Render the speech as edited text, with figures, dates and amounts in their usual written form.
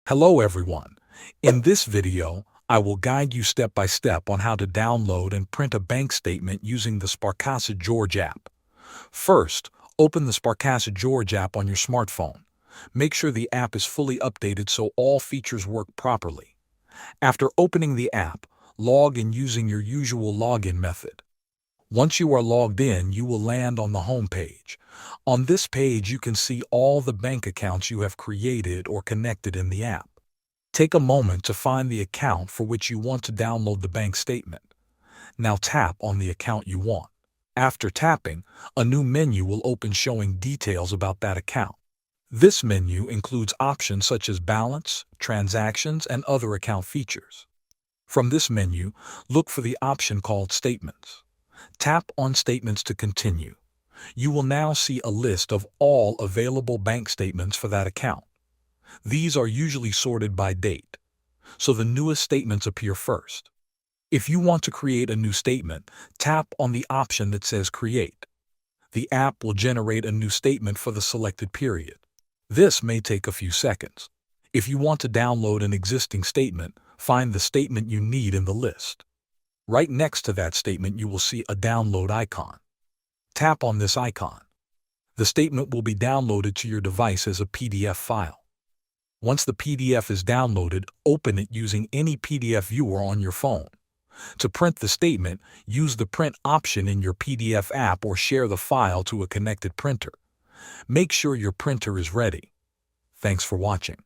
Hello everyone. In this video, I will guide you step by step on how to download and print a bank statement using the Sparkasse George app. First, open the Sparkasse George app on your smartphone. Make sure the app is fully updated so all features work properly. After opening the app, log in using your usual login method. Once you are logged in, you will land on the home page. On this page, you can see all the bank accounts you have created or connected in the app. Take a moment to find the account for which you want to download the bank statement. Now tap on the account you want. After tapping, a new menu will open showing details about that account. This menu includes options such as balance, transactions, and other account features. From this menu, look for the option called Statements. Tap on Statements to continue. You will now see a list of all available bank statements for that account. These are usually sorted by date, so the newest statements appear first. If you want to create a new statement, tap on the option that says Create. The app will generate a new statement for the selected period. This may take a few seconds. If you want to download an existing statement, find the statement you need in the list. Right next to that statement, you will see a download icon. Tap on this icon. The statement will be downloaded to your device as a PDF file. Once the PDF is downloaded, open it using any PDF viewer on your phone. To print the statement, use the print option in your PDF app or share the file to a connected printer. Make sure your printer is ready. Thanks for watching.